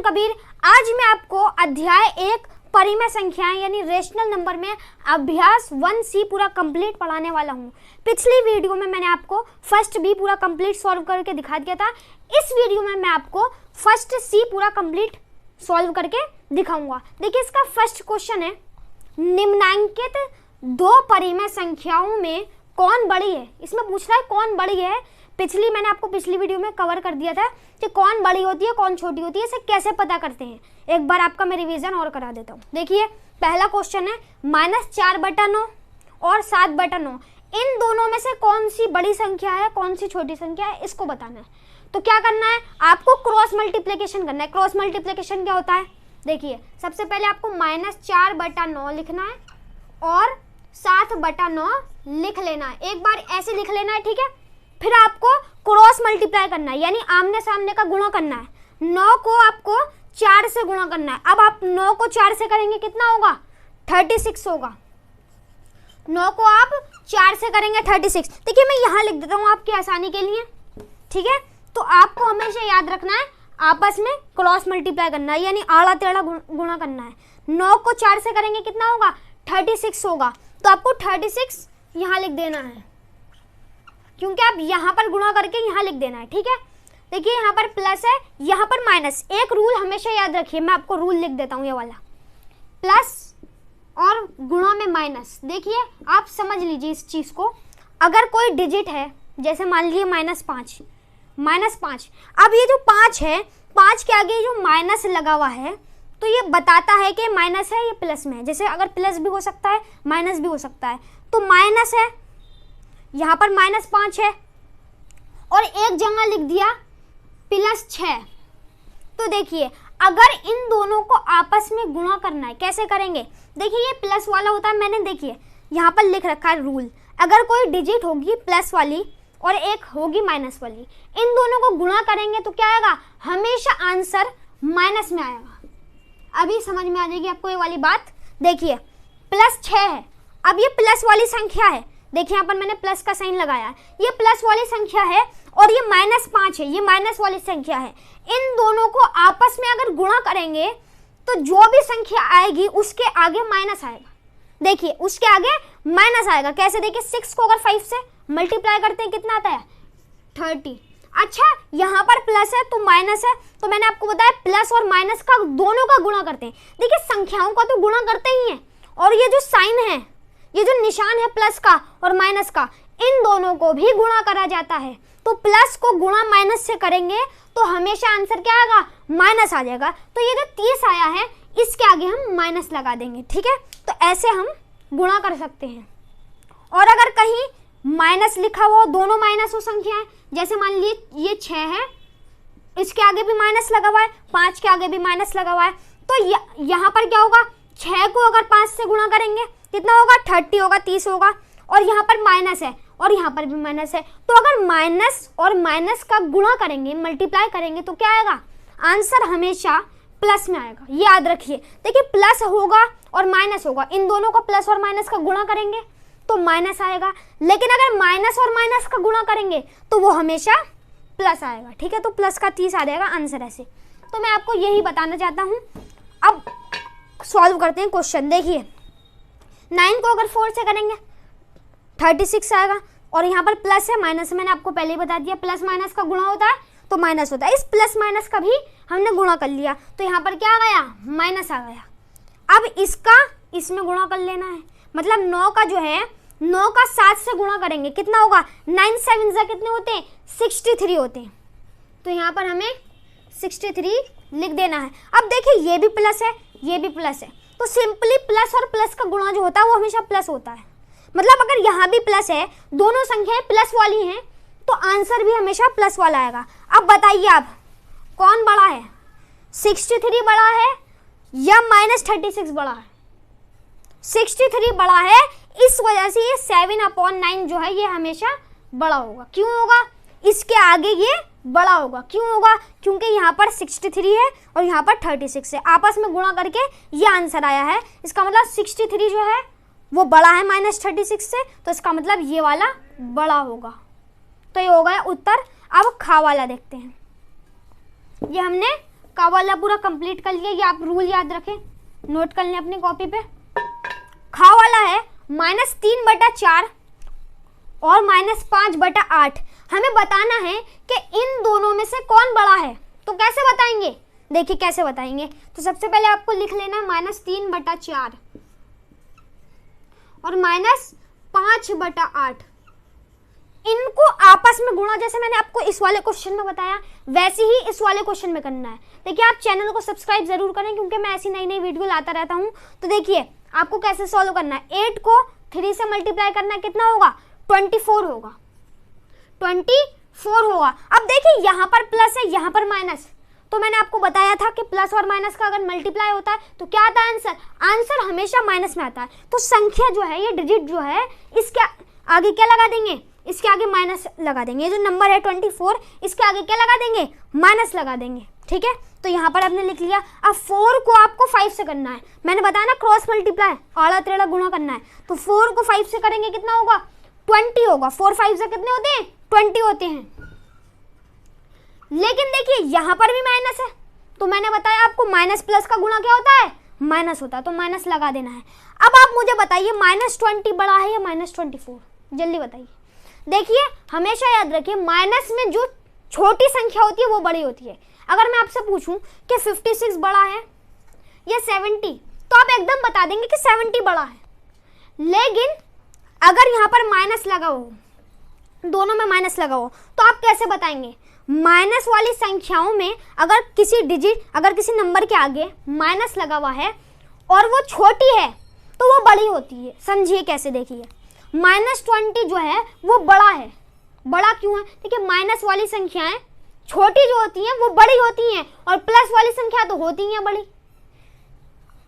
कबीर। आज मैं आपको अध्याय 1 परिमेय संख्याएं यानी रेशनल नंबर में अभ्यास 1C पूरा कंप्लीट पढ़ाने वाला हूँ। पिछली वीडियो में मैंने आपको फर्स्ट बी पूरा कंप्लीट सॉल्व करके दिखा दिया था। इस वीडियो में मैं आपको फर्स्ट सी पूरा कंप्लीट सॉल्व करके दिखाऊंगा। देखिए इसका फर्स्ट क्वेश्चन है, निम्नांकित दो परिमेय संख्याओं में कौन बड़ी है। इसमें पूछ रहा है कौन बड़ी है। मैंने आपको पिछली वीडियो में कवर कर दिया था कि कौन बड़ी होती है कौन छोटी होती है, इसे कैसे पता करते हैं। एक बार आपका मैं रिवीजन और करा देता हूँ। देखिए पहला क्वेश्चन है -4/9 और 7/9, इन दोनों में से कौन सी बड़ी संख्या है कौन सी छोटी संख्या है, इसको बताना है। तो क्या करना है, आपको क्रॉस मल्टीप्लिकेशन करना है। क्रॉस मल्टीप्लिकेशन क्या होता है, देखिए सबसे पहले आपको -4/9 लिखना है और 7/9 लिख लेना है। एक बार ऐसे लिख लेना है, ठीक है। फिर आपको क्रॉस मल्टीप्लाई करना है, यानी आमने सामने का गुणा करना है। 9 को आपको 4 से गुणा करना है। अब आप 9 को 4 से करेंगे कितना होगा, 36 होगा। 9 को आप 4 से करेंगे 36। देखिए मैं यहाँ लिख देता हूँ आपकी आसानी के लिए, ठीक है। तो आपको हमेशा याद रखना है आपस में क्रॉस मल्टीप्लाई करना है, यानी आड़ा टेढ़ा गुणा करना है। 9 को 4 से करेंगे कितना होगा, 36 होगा। तो आपको 36 यहाँ लिख देना है, क्योंकि आप यहाँ पर गुणा करके यहाँ लिख देना है, ठीक है। देखिए यहाँ पर प्लस है, यहाँ पर माइनस। एक रूल हमेशा याद रखिए, मैं आपको रूल लिख देता हूँ ये वाला, प्लस और गुणा में माइनस। देखिए आप समझ लीजिए इस चीज को, अगर कोई डिजिट है जैसे मान लीजिए -5, अब ये जो 5 है, 5 के आगे जो माइनस लगा हुआ है तो ये बताता है कि माइनस है, ये प्लस में है। जैसे अगर प्लस भी हो सकता है माइनस भी हो सकता है, तो माइनस है, यहाँ पर -5 है और एक जगह लिख दिया +6। तो देखिए अगर इन दोनों को आपस में गुणा करना है, कैसे करेंगे। देखिए ये प्लस वाला होता है, मैंने देखिए यहाँ पर लिख रखा है रूल, अगर कोई डिजिट होगी प्लस वाली और एक होगी माइनस वाली, इन दोनों को गुणा करेंगे तो क्या आएगा, हमेशा आंसर माइनस में आएगा। अभी समझ में आ जाएगी आपको ये वाली बात। देखिए +6 है, अब ये प्लस वाली संख्या है, देखिए यहाँ पर मैंने प्लस का साइन लगाया है, ये प्लस वाली संख्या है और ये -5 है, ये माइनस वाली संख्या है। इन दोनों को आपस में अगर गुणा करेंगे तो जो भी संख्या आएगी उसके आगे माइनस आएगा। देखिए उसके आगे माइनस आएगा, कैसे, देखिए 6 को अगर 5 से मल्टीप्लाई करते हैं कितना आता है, 30। अच्छा यहाँ पर प्लस है तो माइनस है, तो मैंने आपको बताया प्लस और माइनस का दोनों का गुणा करते हैं। देखिए संख्याओं का तो गुणा करते ही हैं, और ये जो साइन है, ये जो निशान है प्लस का और माइनस का, इन दोनों को भी गुणा करा जाता है। तो प्लस को गुणा माइनस से करेंगे तो हमेशा आंसर क्या आएगा, माइनस आ जाएगा। तो ये जो 30 आया है इसके आगे हम माइनस लगा देंगे, ठीक है। तो ऐसे हम गुणा कर सकते हैं। और अगर कहीं माइनस लिखा हुआ, दोनों माइनस हो संख्याएं, जैसे मान लीजिए ये 6 है, इसके आगे भी माइनस लगा हुआ है, 5 के आगे भी माइनस लगा हुआ है, तो यहाँ पर क्या होगा, 6 को अगर 5 से गुणा करेंगे कितना होगा, 30 होगा, 30 होगा। और यहाँ पर माइनस है और यहाँ पर भी माइनस है, तो अगर माइनस और माइनस का गुणा करेंगे, मल्टीप्लाई करेंगे तो क्या आएगा, आंसर हमेशा प्लस में आएगा। ये याद रखिए। देखिए प्लस होगा और माइनस होगा, इन दोनों को प्लस और माइनस का गुणा करेंगे तो माइनस आएगा, लेकिन अगर माइनस और माइनस का गुणा करेंगे तो वो हमेशा प्लस आएगा, ठीक है। तो प्लस का 30 आ जाएगा आंसर ऐसे। तो मैं आपको यही बताना चाहता हूँ। अब सॉल्व करते हैं क्वेश्चन। देखिए 9 को अगर 4 से करेंगे 36 आएगा, और यहाँ पर प्लस है माइनस है, मैंने आपको पहले ही बता दिया प्लस माइनस का गुणा होता है तो माइनस होता है। इस प्लस माइनस का भी हमने गुणा कर लिया तो यहाँ पर क्या आ गया, माइनस आ गया। अब इसका इसमें गुणा कर लेना है, मतलब 9 का जो है 9 का 7 से गुणा करेंगे कितना होगा, 9 7 कितने होते हैं, 63 होते हैं। तो यहाँ पर हमें 63 लिख देना है। अब देखिए ये भी प्लस है ये भी प्लस है, तो सिंपली प्लस और प्लस का गुणा जो होता है वो हमेशा प्लस होता है। मतलब अगर यहाँ भी प्लस है, दोनों संख्याएं प्लस वाली हैं, तो आंसर भी हमेशा प्लस वाला आएगा। अब बताइए आप कौन बड़ा है, 63 बड़ा है या -36 बड़ा है। 63 बड़ा है, इस वजह से ये 7/9 जो है ये हमेशा बड़ा होगा। क्यों होगा, इसके आगे ये बड़ा होगा। क्यों होगा, क्योंकि यहाँ पर 63 है और यहाँ पर 36 है, आपस में गुणा करके ये आंसर आया है। इसका मतलब 63 जो है वो बड़ा है -36 से, तो इसका मतलब ये वाला बड़ा होगा। तो ये हो गया उत्तर। अब खा वाला देखते हैं। ये हमने का वाला पूरा कंप्लीट कर लिया। ये आप रूल याद रखें, नोट कर लें अपनी कॉपी पे। खा वाला है -3/4 और -5/8। हमें बताना है कि इन दोनों में से कौन बड़ा है। तो कैसे बताएंगे, देखिए कैसे बताएंगे। तो सबसे पहले आपको लिख लेना है -3/4 और -5/8। इनको आपस में गुणा, जैसे मैंने आपको इस वाले क्वेश्चन में बताया वैसे ही इस वाले क्वेश्चन में करना है। देखिए आप चैनल को सब्सक्राइब जरूर करें क्योंकि मैं ऐसी नई नई वीडियो लाता रहता हूं। तो देखिए आपको कैसे सॉल्व करना है। 8 को 3 से मल्टीप्लाई करना है, कितना होगा 24 होगा, 24 होगा। अब देखिए यहाँ पर प्लस है, यहाँ पर माइनस। तो मैंने आपको बताया था कि प्लस और माइनस का अगर मल्टीप्लाई होता है तो क्या आता है आंसर, आंसर हमेशा माइनस में आता है। तो संख्या जो है, ये डिजिट जो है, इसके आगे क्या लगा देंगे, इसके आगे माइनस लगा देंगे। ये जो नंबर है 24, इसके आगे क्या लगा देंगे, माइनस लगा देंगे। ठीक है, तो यहाँ पर आपने लिख लिया। अब 4 को आपको 5 से करना है। मैंने बताया ना क्रॉस मल्टीप्लाई, आड़ा टेढ़ा गुणा करना है। तो 4 को 5 से करेंगे कितना होगा, 20 होगा। 4 5 से कितने होते हैं, 20 होते हैं। लेकिन देखिए यहाँ पर भी माइनस है, तो मैंने बताया आपको माइनस प्लस का गुणा क्या होता है, माइनस होता है। तो माइनस लगा देना है। अब आप मुझे बताइए -20 बड़ा है या -24, जल्दी बताइए। देखिए हमेशा याद रखिए, माइनस में जो छोटी संख्या होती है वो बड़ी होती है। अगर मैं आपसे पूछूं कि 56 बड़ा है या 70, तो आप एकदम बता देंगे कि 70 बड़ा है। लेकिन अगर यहाँ पर माइनस लगा हो, दोनों में माइनस लगा हो, तो आप कैसे बताएंगे। माइनस वाली संख्याओं में अगर किसी डिजिट, अगर किसी नंबर के आगे माइनस लगा हुआ है और वो छोटी है तो वो बड़ी होती है। समझिए कैसे, देखिए -20 जो है वो बड़ा है। बड़ा क्यों है, देखिए माइनस वाली संख्याएं छोटी जो होती हैं वो बड़ी होती हैं और प्लस वाली संख्या तो होती हैं बड़ी।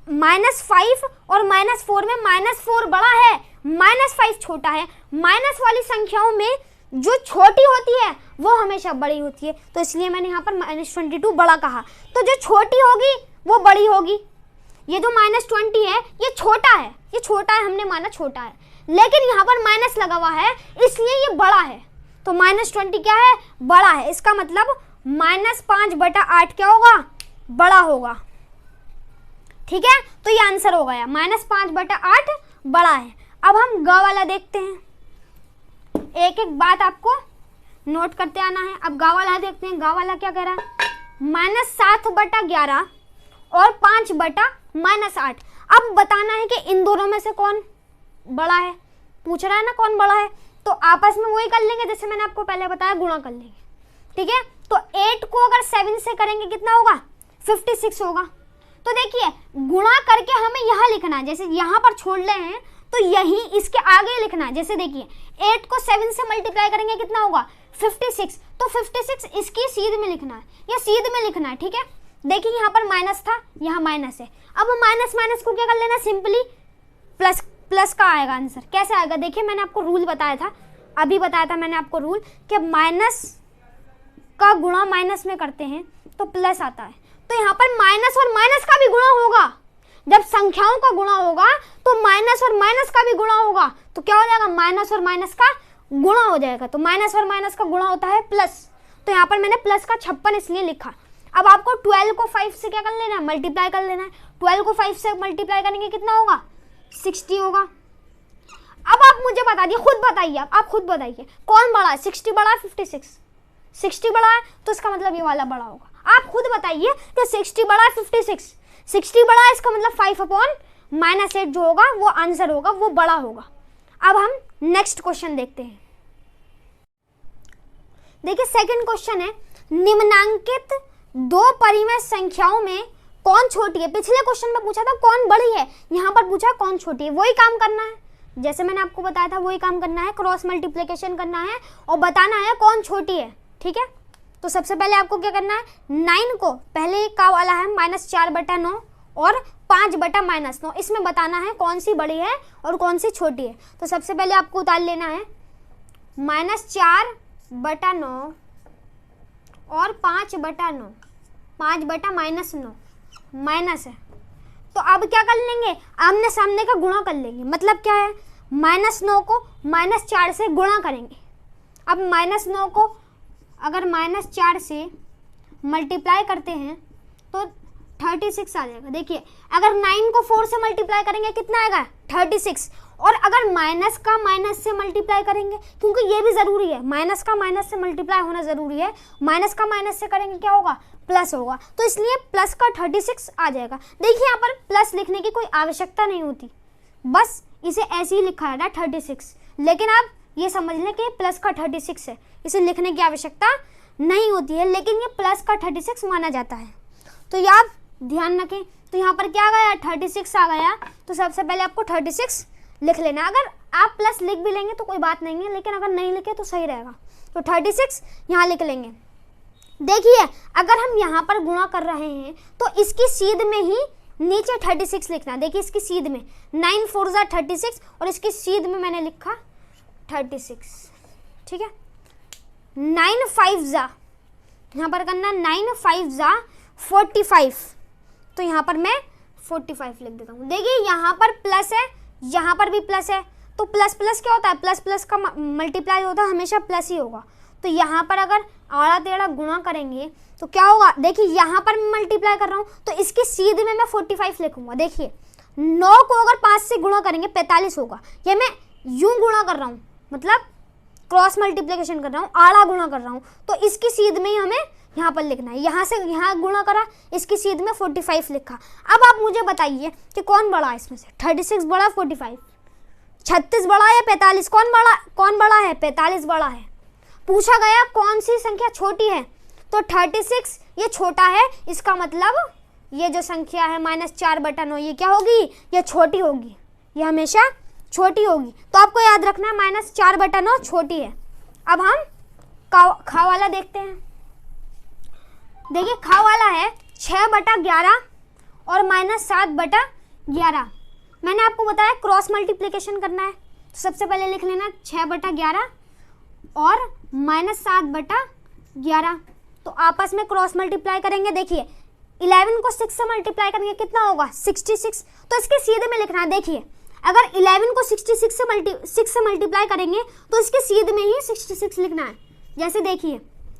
-5 और -4 में -4 बड़ा है, -5 छोटा है। माइनस वाली संख्याओं में जो छोटी होती है वो हमेशा बड़ी होती है। तो इसलिए मैंने यहाँ पर -22 बड़ा कहा। तो जो छोटी होगी वो बड़ी होगी। ये जो -20 है ये छोटा है, ये छोटा है, हमने माना छोटा है। लेकिन यहाँ पर माइनस लगा हुआ है इसलिए ये बड़ा है। तो -20 क्या है, बड़ा है। इसका मतलब -5/8 क्या होगा, बड़ा होगा। ठीक है, तो ये आंसर हो गया, -5/8 बड़ा है। अब हम ग वाला देखते हैं। एक एक बात आपको नोट करते आना है। अब गा वाला देखते हैं। गा वाला क्या कह रहा है, -7/11 और 5/-8। अब बताना है कि इन दोनों में से कौन बड़ा है। पूछ रहा है ना कौन बड़ा है, तो आपस में वही कर लेंगे जैसे मैंने आपको पहले बताया, गुणा कर लेंगे। ठीक है, तो 8 को अगर 7 से करेंगे कितना होगा, 56 होगा। तो देखिए गुणा करके हमें यहाँ लिखना है, जैसे यहाँ पर छोड़ ले हैं तो यही इसके आगे लिखना है। जैसे देखिए 8 को 7 से मल्टीप्लाई करेंगे कितना होगा, 56। तो 56 इसकी सीध में लिखना है, या सीध में लिखना है। ठीक है, देखिए यहाँ पर माइनस था, यहाँ माइनस है। अब माइनस माइनस को क्या कर लेना, सिंपली प्लस प्लस का आएगा आंसर। कैसे आएगा, देखिए मैंने आपको रूल बताया था, अभी बताया था मैंने आपको रूल, कि माइनस का गुणा माइनस में करते हैं तो प्लस आता है। तो यहाँ पर माइनस और माइनस का भी गुणा होगा। जब संख्याओं का गुणा होगा तो माइनस और माइनस का भी गुणा होगा। तो क्या हो जाएगा, माइनस और माइनस का गुणा हो जाएगा। तो माइनस और माइनस का गुणा होता है प्लस। तो यहाँ पर मैंने प्लस का 56 इसलिए लिखा। अब आपको 12 को 5 से क्या कर लेना है, मल्टीप्लाई कर लेना है। 12 को 5 से मल्टीप्लाई करेंगे कितना होगा, 60 होगा। अब आप मुझे बता दिए, खुद बताइए, आप खुद बताइए कौन बड़ा है, 60 बड़ा है 56? 60 बड़ा है तो इसका मतलब ये वाला बड़ा होगा। आप खुद बताइए कि 60 बड़ा है 56? 60 बड़ा है, इसका मतलब 5/-8 जो होगा वो आंसर होगा, वो बड़ा होगा। अब हम नेक्स्ट क्वेश्चन देखते हैं। देखिए सेकंड क्वेश्चन है, निम्नांकित 2 परिमेय संख्याओं में कौन छोटी है। पिछले क्वेश्चन में पूछा था कौन बड़ी है, यहाँ पर पूछा कौन छोटी है। वही काम करना है, जैसे मैंने आपको बताया था वही काम करना है, क्रॉस मल्टीप्लिकेशन करना है और बताना है कौन छोटी है। ठीक है, तो सबसे पहले आपको क्या करना है, 9 को पहले का वाला है -4/9 और 5/-9, इसमें बताना है कौन सी बड़ी है और कौन सी छोटी है। तो सबसे पहले आपको उतार लेना है -4/9 और 5/9, 5/-9 माइनस है। तो अब क्या कर लेंगे, आमने सामने का गुणा कर लेंगे। मतलब क्या है, -9 को -4 से गुणा करेंगे। अब -9 को अगर -4 से मल्टीप्लाई करते हैं तो 36 आ जाएगा। देखिए अगर 9 को 4 से मल्टीप्लाई करेंगे कितना आएगा 36, और अगर माइनस का माइनस से मल्टीप्लाई करेंगे, क्योंकि ये भी ज़रूरी है, माइनस का माइनस से मल्टीप्लाई होना ज़रूरी है, माइनस का माइनस से करेंगे क्या होगा प्लस होगा, तो इसलिए प्लस का 36 आ जाएगा। देखिए यहाँ पर प्लस लिखने की कोई आवश्यकता नहीं होती, बस इसे ऐसे ही लिखा है 36, लेकिन आप ये समझ लें कि प्लस का 36 है, इसे लिखने की आवश्यकता नहीं होती है, लेकिन ये प्लस का 36 माना जाता है। तो ये आप ध्यान रखें। तो यहाँ पर क्या आ गया 36 आ गया, तो सबसे पहले आपको 36 लिख लेना। अगर आप प्लस लिख भी लेंगे तो कोई बात नहीं है, लेकिन अगर नहीं लिखे तो सही रहेगा। तो 36 यहाँ लिख लेंगे। देखिए अगर हम यहाँ पर गुणा कर रहे हैं तो इसकी सीध में ही नीचे 36 लिखना। देखिए इसकी सीध में 9 4 जा 36 और इसकी सीध में मैंने लिखा 36, ठीक है। 9 5 जा, यहाँ पर करना 9 5 जा 45, तो यहाँ पर मैं 45 लिख देता हूँ। देखिए यहाँ पर प्लस है, यहाँ पर भी प्लस है, तो प्लस प्लस क्या होता है, प्लस प्लस का मल्टीप्लाई होता है हमेशा प्लस ही होगा। तो यहाँ पर अगर आड़ा टेढ़ा गुणा करेंगे तो क्या होगा, देखिए यहाँ पर मैं मल्टीप्लाई कर रहा हूँ तो इसकी सीध में मैं 45 लिखूंगा। देखिए 9 को अगर 5 से गुणा करेंगे 45 होगा, ये मैं यूं गुणा कर रहा हूँ, मतलब क्रॉस मल्टीप्लिकेशन कर रहा हूँ, आड़ा गुणा कर रहा हूँ, तो इसकी सीध में ही हमें यहाँ पर लिखना है। यहाँ से यहाँ गुणा करा, इसकी सीध में 45 लिखा। अब आप मुझे बताइए कि कौन बड़ा है इसमें से, 36 बड़ा 45, 36 बड़ा है 45, कौन बड़ा है 45 बड़ा है। पूछा गया कौन सी संख्या छोटी है, तो 36 ये छोटा है, इसका मतलब ये जो संख्या है -4/9 ये क्या होगी, ये छोटी होगी, ये हमेशा छोटी होगी। तो आपको याद रखना है -4/9 छोटी है। अब हम खा वाला देखते हैं। देखिए खा वाला है 6/11 और -7/11। मैंने आपको बताया क्रॉस मल्टीप्लिकेशन करना है, तो सबसे पहले लिख लेना 6/11 और -7/11, तो आपस में क्रॉस मल्टीप्लाई करेंगे। देखिए 11 को 6 से मल्टीप्लाई करेंगे कितना होगा 66, तो इसके सीधे में लिखना है। देखिए अगर 11 को 6 से मल्टीप्लाई करेंगे तो इसके सीधे में ही 66 लिखना है। जैसे देखिए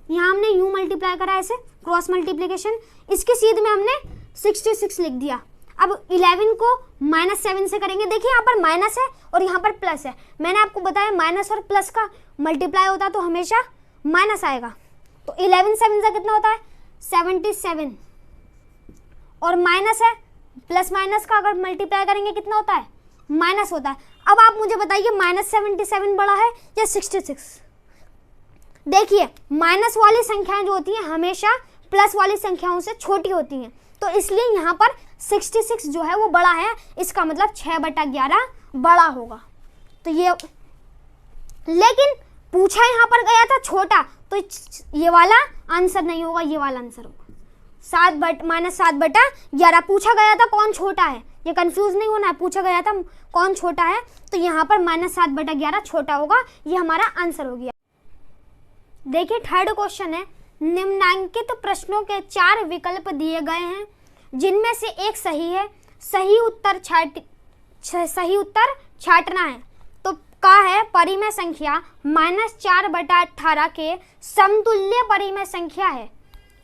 यहाँ हमने यूं मल्टीप्लाई करा ऐसे क्रॉस मल्टीप्लिकेशन, इसके सीध में हमने 66 लिख दिया। अब 11 को -7 से करेंगे, देखिए यहाँ पर माइनस है और यहाँ पर प्लस है। मैंने आपको बताया माइनस और प्लस का मल्टीप्लाई होता है तो हमेशा माइनस आएगा। तो 11 7 से कितना होता है 77, और माइनस है, प्लस माइनस का अगर मल्टीप्लाई करेंगे कितना होता है माइनस होता है। अब आप मुझे बताइए -77 बड़ा है या 66। देखिए माइनस वाली संख्याएं जो होती हैं हमेशा प्लस वाली संख्याओं से छोटी होती हैं, तो इसलिए यहाँ पर 66 जो है वो बड़ा है, इसका मतलब 6/11 बड़ा होगा। तो ये, लेकिन पूछा यहाँ पर गया था छोटा, तो ये वाला आंसर नहीं होगा, ये वाला आंसर होगा। -7/11 पूछा गया था कौन छोटा है, ये कंफ्यूज नहीं होना है, पूछा गया था कौन छोटा है, तो यहाँ पर -7/11 छोटा होगा, ये हमारा आंसर हो गया। देखिए थर्ड क्वेश्चन है, निम्नांकित प्रश्नों के 4 विकल्प दिए गए हैं जिनमें से एक सही है, सही उत्तर छांटना है। तो का है परिमेय संख्या -4/18 के समतुल्य परिमेय संख्या है।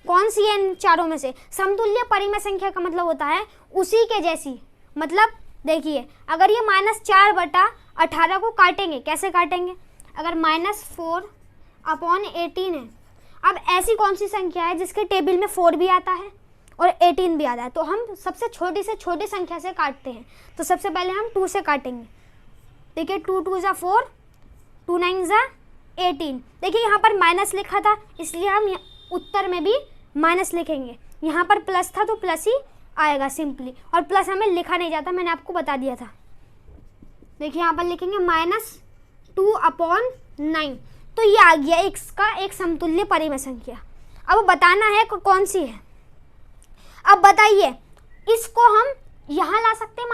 कौन सी है इन चारों में से, समतुल्य परिमेय संख्या का मतलब होता है उसी के जैसी। मतलब देखिए अगर ये -4/18 को काटेंगे, कैसे काटेंगे, अगर -4/18 है, अब ऐसी कौन सी संख्या है जिसके टेबल में 4 भी आता है और 18 भी आता है, तो हम सबसे छोटी से छोटी संख्या से काटते हैं। तो सबसे पहले हम 2 से काटेंगे। देखिए 2 2 जा 4, 2 9 जा 18। देखिए यहाँ पर माइनस लिखा था इसलिए हम उत्तर में भी माइनस लिखेंगे। यहाँ पर प्लस था तो प्लस ही आएगा सिंपली, और प्लस हमें लिखा नहीं जाता, मैंने आपको बता दिया था। देखिए यहाँ पर लिखेंगे -2/9, तो ये आ गया इसका एक समतुल्य परिमेय संख्या। अब बताना है कौन सी है। अब बताइए इसको हम यहाँ ला सकते हैं,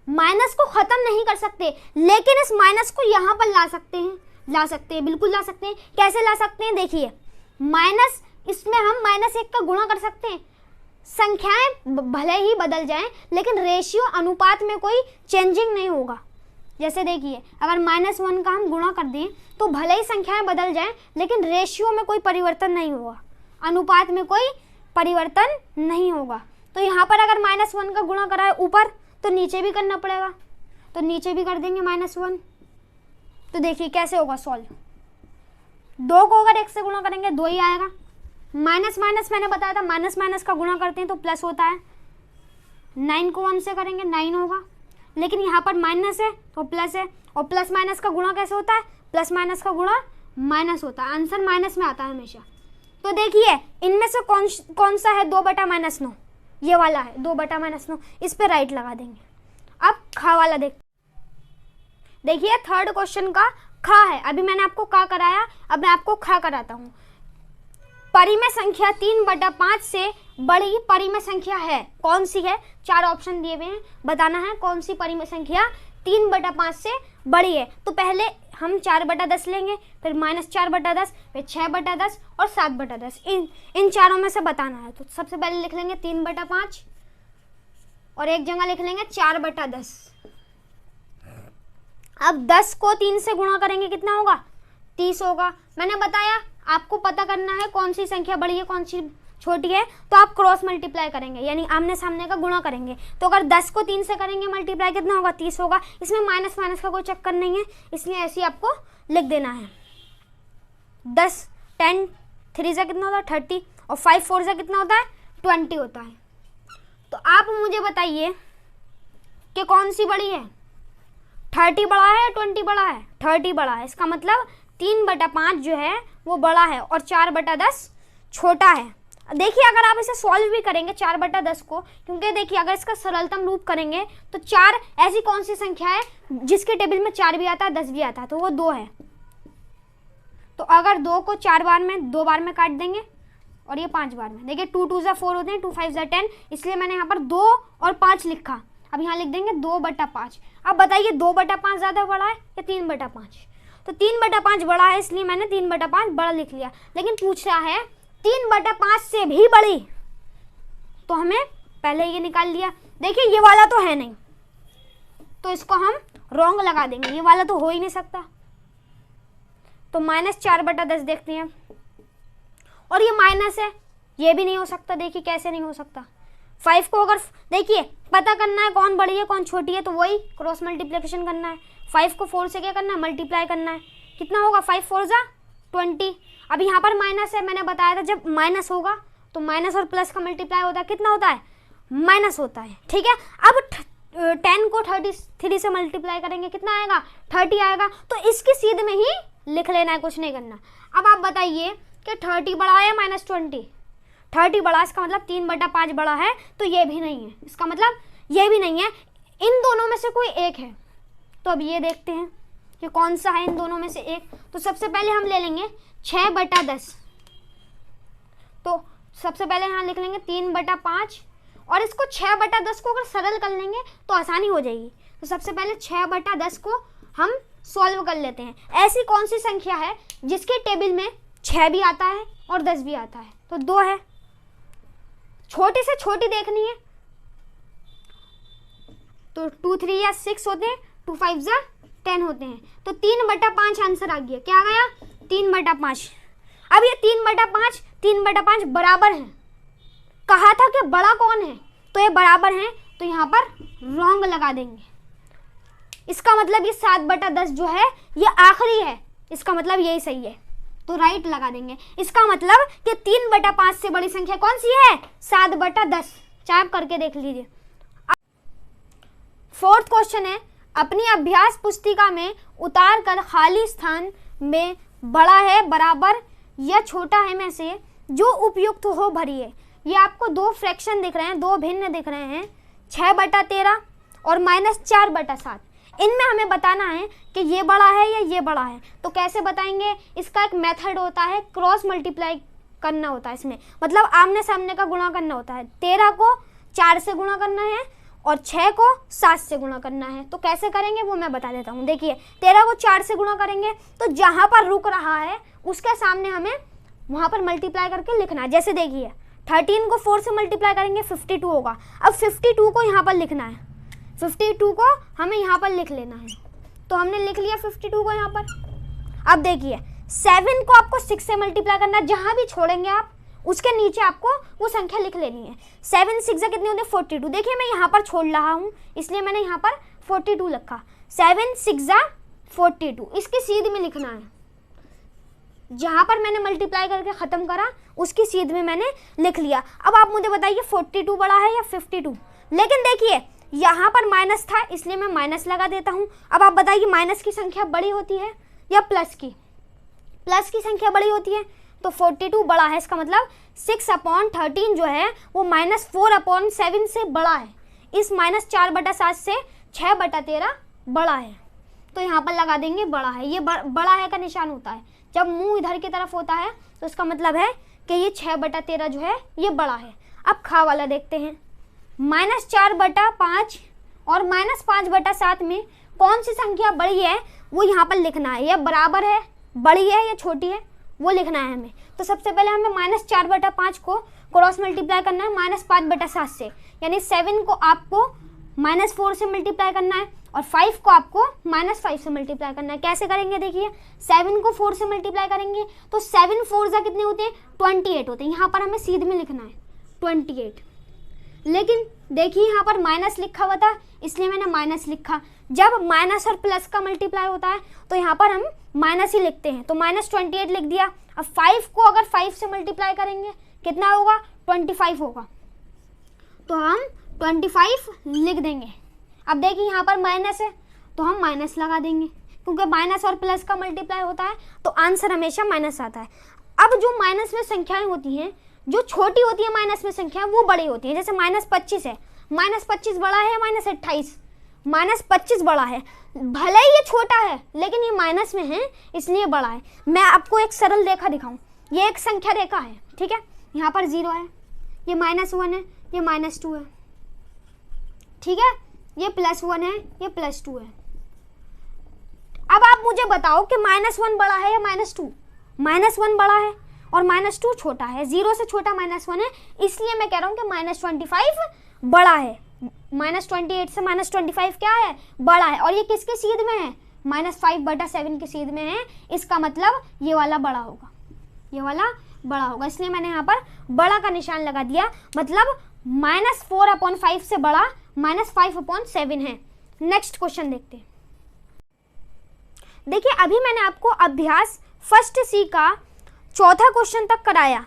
माइनस को खत्म नहीं कर सकते, लेकिन इस माइनस को यहाँ पर ला सकते हैं, बिल्कुल ला सकते हैं। कैसे ला सकते हैं, देखिए माइनस, इसमें हम -1 का गुणा कर सकते हैं। संख्याएं भले ही बदल जाएं लेकिन रेशियो अनुपात में कोई चेंजिंग नहीं होगा। जैसे देखिए अगर -1 का हम गुणा कर दें तो भले ही संख्याएं बदल जाएं लेकिन रेशियो में कोई परिवर्तन नहीं होगा, अनुपात में कोई परिवर्तन नहीं होगा। तो यहाँ पर अगर -1 का गुणा करा है ऊपर तो नीचे भी करना पड़ेगा, तो नीचे भी कर देंगे -1। तो देखिए कैसे होगा सॉल्व। 2 को अगर 1 से गुणा करेंगे 2 ही आएगा। माइनस माइनस मैंने बताया था माइनस माइनस का गुणा करते हैं तो प्लस होता है। 9 को 1 से करेंगे 9 होगा, लेकिन यहाँ पर माइनस है तो प्लस है, और प्लस माइनस का गुणा कैसे होता है? प्लस माइनस का गुणा माइनस होता है, आंसर माइनस में आता है हमेशा। तो देखिए इनमें से कौन सा है 2/-9? ये वाला है 2/-9, इस पे राइट लगा देंगे। अब खा वाला देखिए थर्ड क्वेश्चन का खा है। अभी मैंने आपको का कराया, अब मैं आपको खा कराता हूँ। परिमेय संख्या 3/5 से बड़ी परिमेय संख्या है, कौन सी है? 4 ऑप्शन दिए हुए हैं, बताना है कौन सी परिमेय संख्या 3/5 से बड़ी है। तो पहले हम 4/10 लेंगे, फिर -4/10, फिर 6/10 और 7/10, इन चारों में से बताना है। तो सबसे पहले लिख लेंगे 3/5 और एक जगह लिख लेंगे 4/10। अब 10 को 3 से गुणा करेंगे कितना होगा? 30 होगा। मैंने बताया आपको पता करना है कौन सी संख्या बड़ी है कौन सी छोटी है, तो आप क्रॉस मल्टीप्लाई करेंगे, यानी आमने सामने का गुणा करेंगे। तो अगर 10 को 3 से करेंगे मल्टीप्लाई कितना होगा? 30 होगा। इसमें माइनस माइनस का कोई चक्कर नहीं है, इसलिए ऐसे ही आपको लिख देना है। 10 10 3 से कितना होता है? 30, और 5 4 से कितना होता है? 20 होता है। तो आप मुझे बताइए कि कौन सी बड़ी है? 30 बड़ा है या 20 बड़ा है? 30 बड़ा है। इसका मतलब 3/5 जो है वो बड़ा है और 4/10 छोटा है। देखिए अगर आप इसे सॉल्व भी करेंगे 4/10 को, क्योंकि देखिए अगर इसका सरलतम रूप करेंगे तो 4 ऐसी कौन सी संख्या है जिसके टेबल में 4 भी आता है 10 भी आता है, तो वो 2 है। तो अगर 2 को 4 बार में 2 बार में काट देंगे और ये 5 बार में, देखिए 2 2 4 होते हैं, 2 5 10, इसलिए मैंने यहाँ पर 2 और 5 लिखा। अब यहाँ लिख देंगे 2/5। अब बताइए 2/5 ज़्यादा बड़ा है या 3/5? तो 3/5 बड़ा है, इसलिए मैंने 3/5 बड़ा लिख लिया। लेकिन पूछ रहा है 3/5 से भी बड़ी, तो हमें पहले ये निकाल लिया। देखिए ये वाला तो है नहीं, तो इसको हम रॉन्ग लगा देंगे, ये वाला तो हो ही नहीं सकता। तो -4/10 देखते हैं, और ये माइनस है, ये भी नहीं हो सकता। देखिए कैसे नहीं हो सकता। 5 को अगर देखिए पता करना है कौन बड़ी है कौन छोटी है, तो वही क्रॉस मल्टीप्लिकेशन करना है। 5 को 4 से क्या करना है? मल्टीप्लाई करना है। कितना होगा? 5 4 जा 20। अब यहाँ पर माइनस है, मैंने बताया था जब माइनस होगा तो माइनस और प्लस का मल्टीप्लाई होता है, कितना होता है? माइनस होता है। ठीक है, अब 10 को 33 से मल्टीप्लाई करेंगे, कितना आएगा? 30 आएगा। तो इसकी सीध में ही लिख लेना है, कुछ नहीं करना। अब आप बताइए कि 30 बड़ा है या -20? 30 बड़ा, इसका मतलब 3/5 बड़ा है, तो ये भी नहीं है, इसका मतलब ये भी नहीं है। इन दोनों में से कोई एक है। तो अब ये देखते हैं कि कौन सा है इन दोनों में से एक। तो सबसे पहले हम ले लेंगे 6/10। तो सबसे पहले यहाँ लिख लेंगे 3/5, और इसको 6/10 को अगर सरल कर लेंगे तो आसानी हो जाएगी। तो सबसे पहले 6/10 को हम सॉल्व कर लेते हैं। ऐसी कौन सी संख्या है जिसके टेबल में 6 भी आता है और 10 भी आता है? तो 2 है। छोटी से छोटी देखनी है, तो 2 3 या 6 होते हैं, 2 5 जा 10 होते हैं। तो 3/5 आंसर आ गया। क्या आ गया? 3/5। अब ये 3/5 बराबर है। कहा था कि बड़ा कौन है, तो ये बराबर है, तो यहाँ पर रॉन्ग लगा देंगे। इसका मतलब ये 7/10 जो है ये आखिरी है, इसका मतलब यही सही है, तो राइट लगा देंगे। इसका मतलब कि 3/5 से बड़ी संख्या कौन सी है? 7/10। चाहे आप करके देख लीजिए। फोर्थ क्वेश्चन है, अपनी अभ्यास पुस्तिका में उतार कर खाली स्थान में बड़ा है, बराबर या छोटा है में से जो उपयुक्त हो भरिए। ये आपको 2 फ्रैक्शन दिख रहे हैं, 2 भिन्न दिख रहे हैं, 6/13 और -4/7। इनमें हमें बताना है कि ये बड़ा है या ये बड़ा है। तो कैसे बताएंगे? इसका एक मेथड होता है, क्रॉस मल्टीप्लाई करना होता है। इसमें मतलब आमने सामने का गुणा करना होता है। 13 को 4 से गुणा करना है और 6 को 7 से गुणा करना है। तो कैसे करेंगे वो मैं बता देता हूँ। देखिए 13 को 4 से गुणा करेंगे तो जहाँ पर रुक रहा है उसके सामने हमें वहाँ पर मल्टीप्लाई करके लिखना है। जैसे देखिए 13 को 4 से मल्टीप्लाई करेंगे 52 होगा। अब 52 को यहाँ पर लिखना है, 52 को हमें यहाँ पर लिख लेना है। तो हमने लिख लिया 52 को यहाँ पर। अब देखिए 7 को आपको 6 से मल्टीप्लाई करना है, जहाँ भी छोड़ेंगे आप उसके नीचे आपको वो संख्या लिख लेनी है। 7 6 कितने होते हैं 42। देखिए मैं यहाँ पर छोड़ रहा हूँ इसलिए मैंने यहाँ पर 42 लिखा। 7 6 42 इसकी सीध में लिखना है। जहाँ पर मैंने मल्टीप्लाई करके ख़त्म करा उसकी सीध में मैंने लिख लिया। अब आप मुझे बताइए 42 बड़ा है या 52। लेकिन देखिए यहाँ पर माइनस था इसलिए मैं माइनस लगा देता हूँ। अब आप बताइए माइनस की संख्या बड़ी होती है या प्लस की? प्लस की संख्या बड़ी होती है तो 42 बड़ा है। इसका मतलब 6/13 जो है वो -4/7 से बड़ा है। इस -4/7 से 6/13 बड़ा है। तो यहाँ पर लगा देंगे बड़ा है। ये बड़ा है का निशान होता है जब मुंह इधर की तरफ होता है तो इसका मतलब है कि ये 6/13 जो है ये बड़ा है। अब खा वाला देखते हैं। -4/5 और -5/7 में कौन सी संख्या बड़ी है वो यहाँ पर लिखना है। या बराबर है, बड़ी है या छोटी है वो लिखना है हमें। तो सबसे पहले हमें -4/5 को क्रॉस मल्टीप्लाई करना है -5/7 से, यानी 7 को आपको -4 से मल्टीप्लाई करना है और 5 को आपको -5 से मल्टीप्लाई करना है। कैसे करेंगे देखिए, 7 को 4 से मल्टीप्लाई करेंगे तो 7 4 कितने होते हैं 28 होते हैं। यहाँ पर हमें सीध में लिखना है 28। लेकिन देखिए यहाँ पर माइनस लिखा हुआ था इसलिए मैंने माइनस लिखा। जब माइनस और प्लस का मल्टीप्लाई होता है तो यहाँ पर हम माइनस ही लिखते हैं, तो -28 लिख दिया। अब 5 को अगर 5 से मल्टीप्लाई करेंगे कितना होगा 25 होगा, तो हम 25 लिख देंगे। अब देखिए यहाँ पर माइनस है तो हम माइनस लगा देंगे, क्योंकि माइनस और प्लस का मल्टीप्लाई होता है तो आंसर हमेशा माइनस आता है। अब जो माइनस में संख्याएं होती हैं, जो छोटी होती है माइनस में संख्या वो बड़ी होती है। जैसे -25 है, -25 बड़ा है या -28? -25 बड़ा है। भले ही ये छोटा है लेकिन ये माइनस में है इसलिए बड़ा है। मैं आपको एक सरल रेखा दिखाऊं। ये एक संख्या रेखा है, ठीक है। यहाँ पर 0 है, ये -1 है, ये -2 है, ठीक है। ये +1 है, ये +2 है। अब आप मुझे बताओ कि -1 बड़ा है या -2? -1 बड़ा है और -2 छोटा है। 0 से छोटा -1 है, इसलिए मैं कह रहा हूँ कि -25 बड़ा है। -28 से -25 क्या है बड़ा है। और ये किसके सीध में है -5/7 के सीध में है। इसका मतलब ये वाला बड़ा होगा, ये वाला बड़ा होगा, इसलिए मैंने यहाँ पर बड़ा का निशान लगा दिया। मतलब -4/5 से बड़ा -5/7 है। नेक्स्ट क्वेश्चन देखते हैं। देखिए अभी मैंने आपको अभ्यास फर्स्ट सी का चौथा क्वेश्चन तक कराया।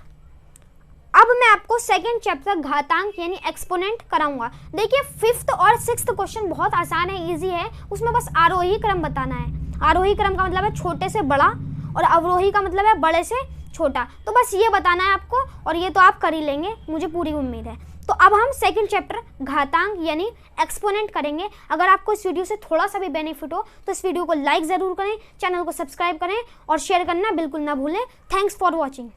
अब मैं आपको सेकंड चैप्टर घातांक यानी एक्सपोनेंट कराऊंगा। देखिए 5th और 6th क्वेश्चन बहुत आसान है, इजी है। उसमें बस आरोही क्रम बताना है। आरोही क्रम का मतलब है छोटे से बड़ा और अवरोही का मतलब है बड़े से छोटा। तो बस ये बताना है आपको और ये तो आप कर ही लेंगे, मुझे पूरी उम्मीद है। तो अब हम सेकंड चैप्टर घातांक यानी एक्सपोनेंट करेंगे। अगर आपको इस वीडियो से थोड़ा सा भी बेनिफिट हो तो इस वीडियो को लाइक ज़रूर करें, चैनल को सब्सक्राइब करें और शेयर करना बिल्कुल ना भूलें। Thanks for watching.